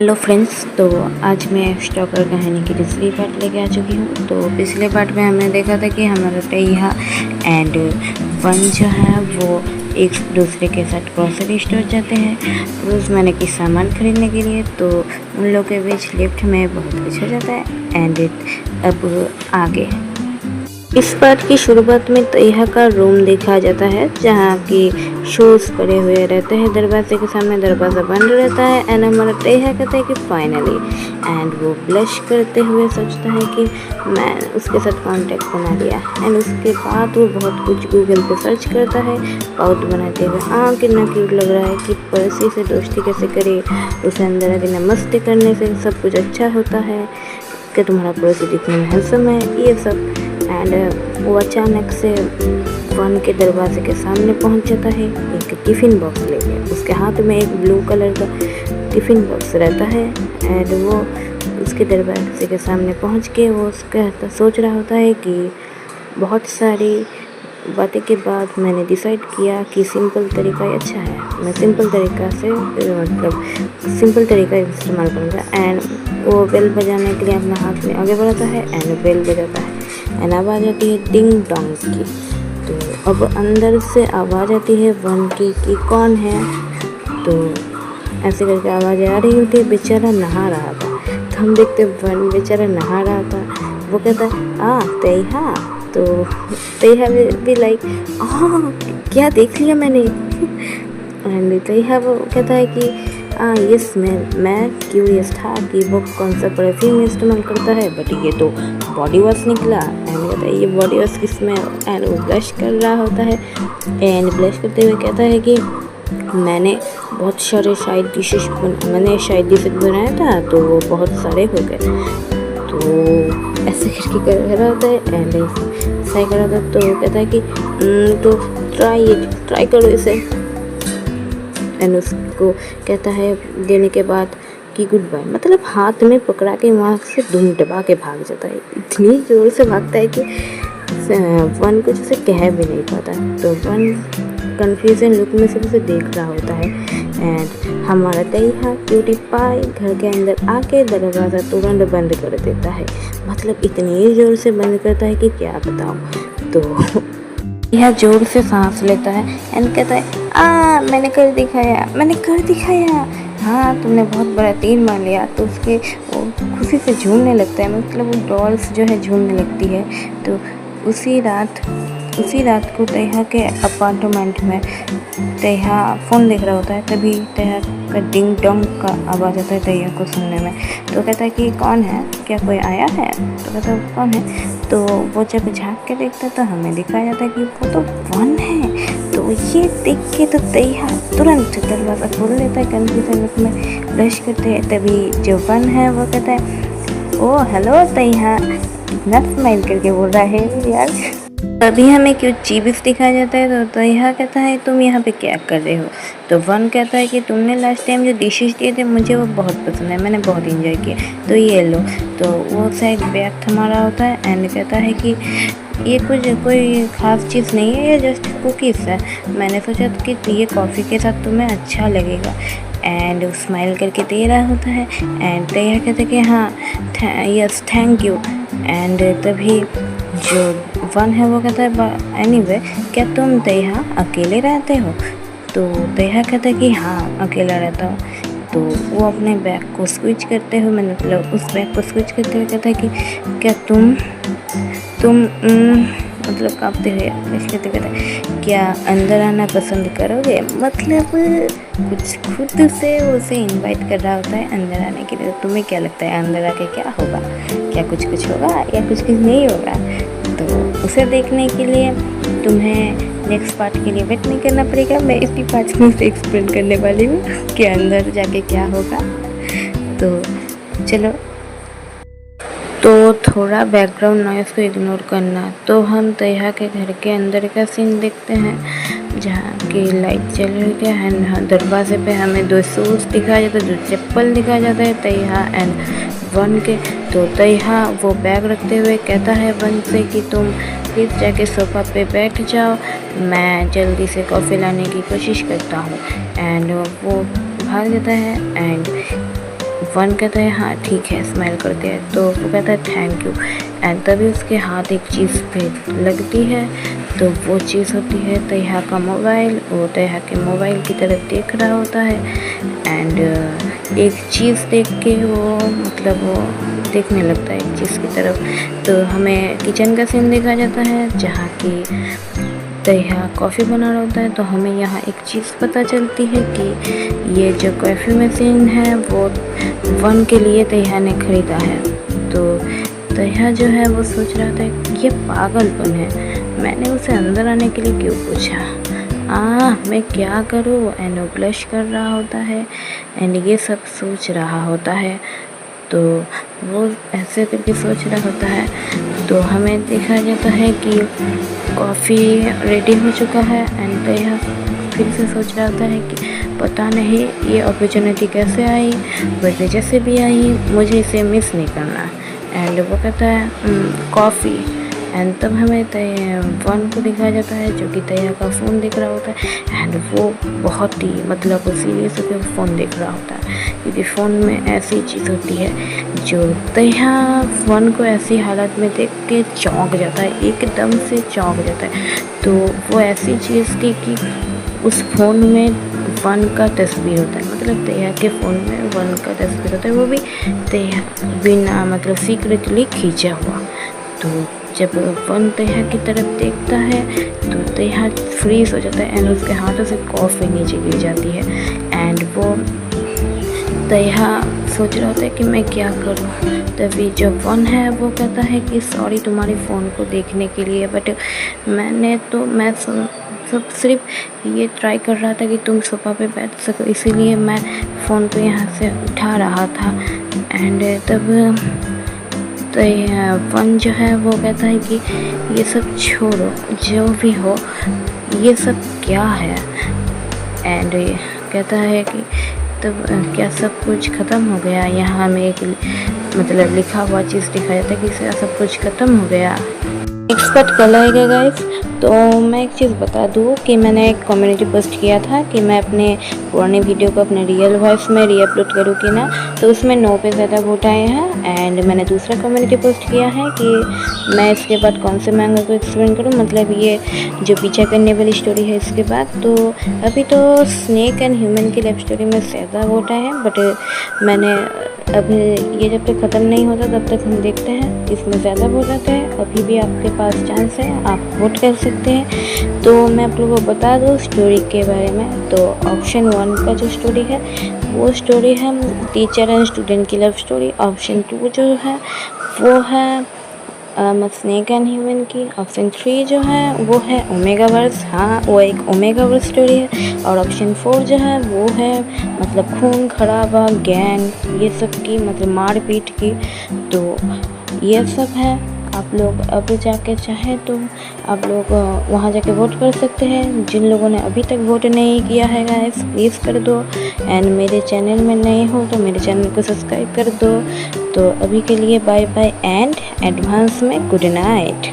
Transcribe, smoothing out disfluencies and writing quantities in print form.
Hello friends, तो आज मैं स्टॉकर कहानी की दूसरी पार्ट लेके आ चुकी हूँ। तो पिछले पार्ट में हमने देखा था कि हमारा तैहा एंड वन जो है वो एक दूसरे के साथ ग्रोसरी स्टोर जाते हैं रोज़मर्रा की सामान खरीदने के लिए। तो उन लोगों के बीच लिफ्ट में बहुत कुछ हो जाता है एंड अब आगे इस पार्ट की शुरुआत में तैहा का रूम देखा जाता है जहाँ की शूज़ पड़े हुए रहते हैं दरवाजे के सामने। दरवाज़ा बंद रहता है एंड हमारा तैहा कहता है कि फाइनली एंड वो ब्लश करते हुए सोचता है कि मैं उसके साथ कांटेक्ट बना लिया। एंड उसके बाद वो बहुत कुछ गूगल पे सर्च करता है पाउट बनाते हुए। कितना क्यूट लग रहा है कि पड़ोसी से दोस्ती कैसे करे, उसे अंदर आके नमस्ते करने से सब कुछ अच्छा होता है, कि तुम्हारा पड़ोसी दिखने में हैंडसम है, ये सब। एंड वो अचानक से वन के दरवाजे के सामने पहुंच जाता है एक टिफ़िन बॉक्स लेके। उसके हाथ में एक ब्लू कलर का टिफ़िन बॉक्स रहता है एंड वो उसके दरवाजे के सामने पहुंच के वो उसका सोच रहा होता है कि बहुत सारी बातें के बाद मैंने डिसाइड किया कि सिंपल तरीका ही अच्छा है। मैं सिंपल तरीका से सिंपल तरीका इस्तेमाल करूँगा। एंड वो बेल बजाने के लिए अपना हाथ में आगे बढ़ाता है एंड बेल बजाता है एंड आवाज़ आती है डिंग डोंग की। तो अब अंदर से आवाज़ आती है वन की कि कौन है। तो ऐसे करके आवाज़ें आ रही होती है। बेचारा नहा रहा था, तो हम देखते वन बेचारा नहा रहा था। वो कहता है तैहा। तो तैहा भी लाइक क्या देख लिया मैंने। एंड तैहा वो कहता है कि यस मैं क्यूरियस था कि वो कौन सा परफ्यूम इस्तेमाल करता है, बट ये तो बॉडी वॉश निकला। एंड कहता है ये बॉडी वॉश किस में। एंड वो ब्लश कर रहा होता है एंड ब्लश करते हुए कहता है कि मैंने बहुत सारे शायद डिशेस बनाया था, तो वो बहुत सारे हो गए। तो ऐसे करके कर रहा होता है एंड ऐसा कर रहा था। तो कहता है कि तो ट्राई करो इसे। एंड उसको कहता है देने के बाद कि गुड बाय, मतलब हाथ में पकड़ा के वहाँ से धूम दबा के भाग जाता है। इतनी ज़ोर से भागता है कि वन कुछ उसे कह भी नहीं पाता। तो वन कन्फ्यूजन लुक में सिर्फ उसे देख रहा होता है। एंड हमारा तैहा क्यूटी पाई घर के अंदर आके दरवाज़ा तुरंत बंद कर देता है। मतलब इतनी ज़ोर से बंद करता है कि क्या बताऊँ। तो यह जोर से सांस लेता है एंड कहता है मैंने कर दिखाया। हाँ, तुमने बहुत बड़ा तीर मार लिया। तो उसके वो खुशी से झूमने लगता है, मतलब वो डॉल्स जो है झूमने लगती है। तो उसी रात को तैहा के अपार्टमेंट में तैहा फ़ोन देख रहा होता है। तभी तैहा का डिंग डोंग का आवाज़ आता है तैहा को सुनने में। तो कहता है कि कौन है, क्या कोई आया है। तो कहता है कौन है। तो वो जब झाँक के देखता है तो हमें दिखाया जाता है कि वो तो वन है। तो ये देख के तो तैहा तुरंत दरवाज़ा खोल लेता है कन्फ्यूजन लुक में ब्लश करते हैं। तभी जो वन है वो कहता है ओह हेलो तैहा, कितना स्माइल करके बोल रहा है यार। तभी हमें क्यों चीज़ दिखाया जाता है। तो तैहा कहता है तुम यहाँ पे क्या कर रहे हो। तो वन कहता है कि तुमने लास्ट टाइम जो डिशेस दिए थे मुझे वो बहुत पसंद है, मैंने बहुत इंजॉय किया, तो ये लो। तो वो शायद बैग थमा रहा होता है एंड कहता है कि ये कोई ख़ास चीज़ नहीं है, ये जस्ट कुकीज़ है। मैंने सोचा कि ये कॉफ़ी के साथ तुम्हें अच्छा लगेगा। एंड स्माइल करके दे रहा होता है एंड तैहा कहता है कि हाँ यस थैंक यू। एंड तभी जो वन है वो कहता है एनीवे क्या तुम तैहा अकेले रहते हो। तो तैहा कहता है कि हाँ अकेला रहता हूँ। तो वो अपने बैग को स्विच करते हुए मतलब उस बैग को स्विच करते हुए कहता है कि क्या तुम मतलब काँपते हुए कहता है क्या अंदर आना पसंद करोगे। मतलब कुछ खुद से उसे इनवाइट कर रहा होता है अंदर आने के लिए। तो तुम्हें क्या लगता है अंदर आके क्या होगा, क्या कुछ होगा या कुछ नहीं होगा। तो उसे देखने के लिए तुम्हें नेक्स्ट पार्ट के लिए वेट नहीं करना पड़ेगा। मैं इसी पार्ट में से एक्सप्लेन करने वाली हूँ कि अंदर जाके क्या होगा। तो चलो, तो थोड़ा बैकग्राउंड नॉइज़ को इग्नोर करना। तो हम तैहा के घर के अंदर का सीन देखते हैं जहाँ की लाइट चल रही है। दरवाजे पे हमें 2 शूज़ दिखाया जाता है, 2 चप्पल दिखाया जाता है तैहा एंड वन के। तो तैहा वो बैग रखते हुए कहता है वन से कि तुम प्लीज़ जाके सोफ़ा पे बैठ जाओ, मैं जल्दी से कॉफ़ी लाने की कोशिश करता हूँ। एंड वो भाग जाता है एंड वन कहता है हाँ ठीक है, स्माइल करते हैं, तो वो कहता है थैंक यू। एंड तभी उसके हाथ एक चीज़ पे लगती है, तो वो चीज़ होती है तैहा का मोबाइल। वो तैहा के मोबाइल की तरफ देख रहा होता है एंड एक चीज़ देख के वो मतलब वो देखने लगता है एक चीज़ की तरफ। तो हमें किचन का सीन देखा जाता है जहाँ की तैहा कॉफ़ी बना रहा होता है। तो हमें यहाँ एक चीज़ पता चलती है कि ये जो कॉफ़ी मशीन है वो वन के लिए तैहा ने ख़रीदा है। तो तैहा जो है वो सोच रहा था ये पागलपन है, मैंने उसे अंदर आने के लिए क्यों पूछा, मैं क्या करूँ। एंड ब्लश कर रहा होता है एंड ये सब सोच रहा होता है। तो वो ऐसे करके सोच रहा होता है। तो हमें देखा जाता है कि कॉफ़ी रेडी हो चुका है एंड तैहा फिर से सोच रहा होता है कि पता नहीं ये अपॉर्चुनिटी कैसे आई, बट जैसे भी आई मुझे इसे मिस नहीं करना। एंड वो कहता है कॉफ़ी। एंड तब हमें वन को दिखाया जाता है जो कि तैहा का फ़ोन देख रहा होता है एंड वो बहुत ही मतलब सीरियस होकर फ़ोन देख रहा होता है, क्योंकि फ़ोन में ऐसी चीज़ होती है जो तैहा वन को ऐसी हालत में देख के चौंक जाता है, एकदम से चौंक जाता है। तो वो ऐसी चीज़ थी कि उस फ़ोन में वन का तस्वीर होता है, मतलब तैहा के फ़ोन में वन का तस्वीर होता है, वो भी तैहा बिना मतलब सीक्रेटली खींचा हुआ। तो जब वन तैहा की तरफ देखता है तो तैहा फ्रीज हो जाता है एंड उसके हाथों से कॉफ़ी नीचे गिर जाती है। एंड वो तैहा सोच रहा होता है कि मैं क्या करूं। तभी जो वन है वो कहता है कि सॉरी तुम्हारे फ़ोन को देखने के लिए, बट मैं सब सिर्फ ये ट्राई कर रहा था कि तुम सोफ़ा पे बैठ सको, इसीलिए मैं फ़ोन को यहाँ से उठा रहा था। एंड तब तो वन जो है वो कहता है कि ये सब छोड़ो, जो भी हो ये सब क्या है। एंड कहता है कि तब क्या सब कुछ ख़त्म हो गया। यहाँ हमें एक मतलब लिखा हुआ चीज़ दिखाया जाता है कि सब कुछ ख़त्म हो गया। एक्सपेक्ट कर लगेगा गाइस। तो मैं एक चीज़ बता दूँ कि मैंने एक कम्युनिटी पोस्ट किया था कि मैं अपने पुराने वीडियो को अपने रियल वॉइस में रीअपलोड करूँ कि ना, तो उसमें 9 पे ज़्यादा वोट आए हैं। एंड मैंने दूसरा कम्युनिटी पोस्ट किया है कि मैं इसके बाद कौन से मैंगो को एक्सप्लेन करूँ, मतलब ये जो पीछा करने वाली स्टोरी है इसके बाद। तो अभी तो स्नेक एंड ह्यूमन की लव स्टोरी में ज़्यादा वोट आए हैं, बट मैंने अभी ये जब तक ख़त्म नहीं होता तब तक हम देखते हैं इसमें ज़्यादा वोट आते हैं। अभी भी आपके पास चांस है, आप वोट कर सकते हैं। तो मैं आप लोगों को बता दूँ स्टोरी के बारे में। तो ऑप्शन 1 का जो स्टोरी है वो स्टोरी है टीचर एंड स्टूडेंट की लव स्टोरी। ऑप्शन 2 जो है वो है स्नेक एंड ह्यूमन की। ऑप्शन 3 जो है वो है ओमेगावर्स, हाँ वो एक ओमेगावर्स स्टोरी है। और ऑप्शन 4 जो है वो है मतलब खून खराबा गैंग ये सब की मतलब मारपीट की। तो ये सब है। आप लोग अब जाके चाहे तो आप लोग वहाँ जाके वोट कर सकते हैं। जिन लोगों ने अभी तक वोट नहीं किया है गाइस प्लीज़ कर दो। एंड मेरे चैनल में नए हो तो मेरे चैनल को सब्सक्राइब कर दो। तो अभी के लिए बाय बाय एंड एडवांस में गुड नाइट।